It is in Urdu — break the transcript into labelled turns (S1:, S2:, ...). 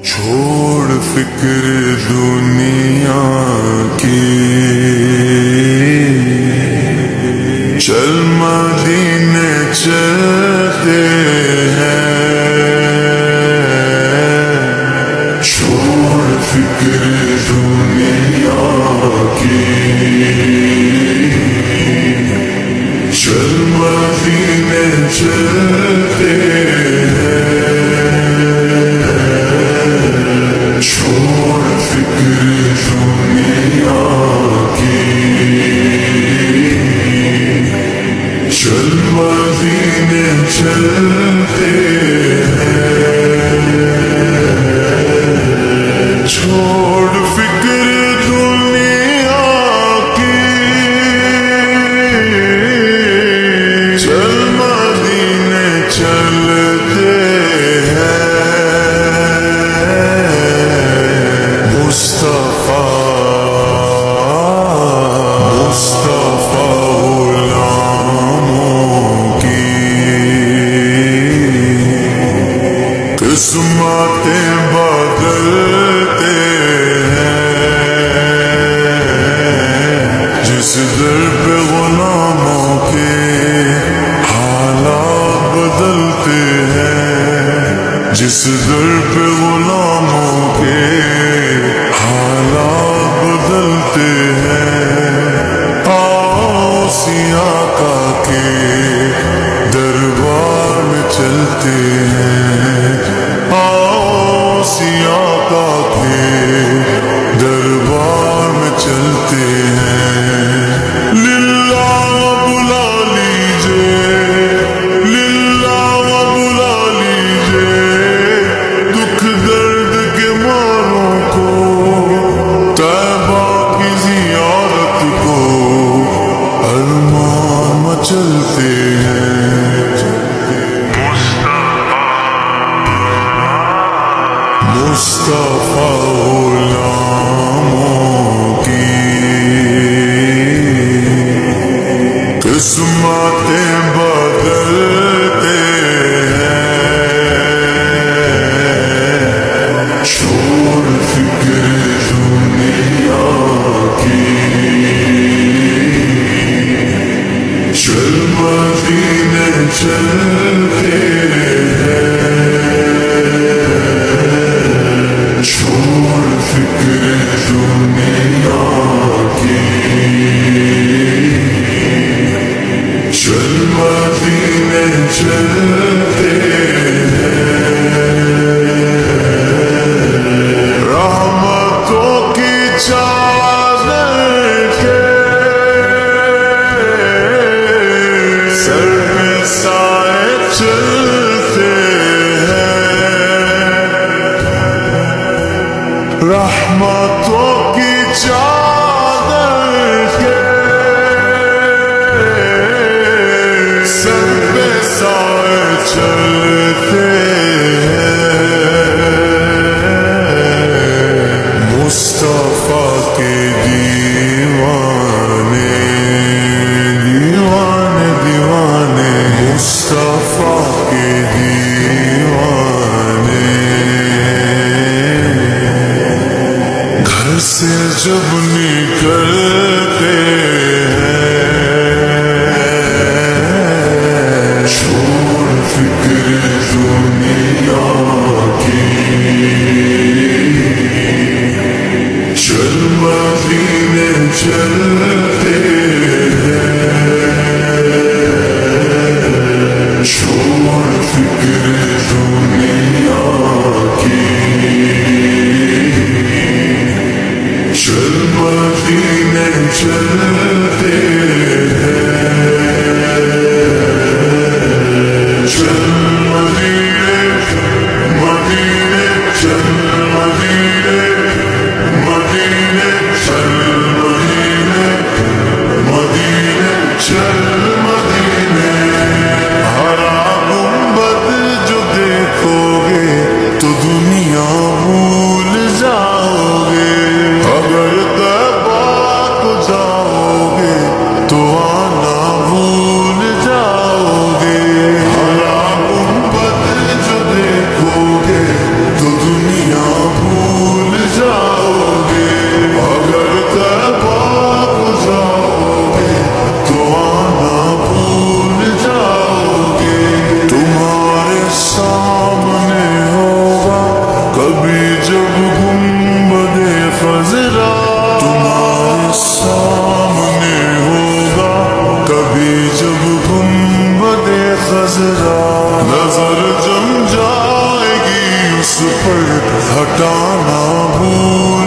S1: چھوڑ فکر دنیا کی، چل مدینے چلتے ہیں، چھوڑ فکر دنیا کی، چل مدینے چلتے ہیں، چھوڑ فکر دنیا کی، چل مدینے چلتے ہیں، چھوڑ فکر دنیا کی، چل مدینے چلتے قسمتیں بدلتے ہیں، جس در پہ غلاموں کے حالات بدلتے ہیں، جس در پہ غلاموں کے حالات بدلتے ہیں، آؤ سیاہ کا کے دربار میں چلتے ہیں، آؤ سیاہ کا کے دربار میں چلتے ہیں، للہ بلا لیجئے، للہ بلا لیجئے، دکھ درد کے ماروں کو، طیبہ کی زیارت کو، ارمان مچلتے ہیں، مصطفیٰ غلاموں کی قسمتیں بدلتے ہیں، چھوڑ فکر دنیا کی، چل مدینے چلتے ہیں، چھوڑ فکر دنیا کی، چل مدینے چلتے ہیں، رحمتوں کی چادر کے سر پہ سائے چلتے ہیں، رحمتوں کی چادر کے سر پہ سائے چلتے ہیں، مصطفیٰ کے دیوانے، دیوانے دیوانے، مصطفیٰ کے دیوانے، گھر سے جب نکلتے ہیں، چھوڑ فکر دنیا کی، چل مدینے چلتے ہیں، چھوڑ فکر دنیا کی، چل مدینے چلتے کبھی جب گنبد خضرا تمہارے سامنے ہوگا، کبھی جب گنبد خضرا نظر جم جائے گی اس پر ہٹانا بھول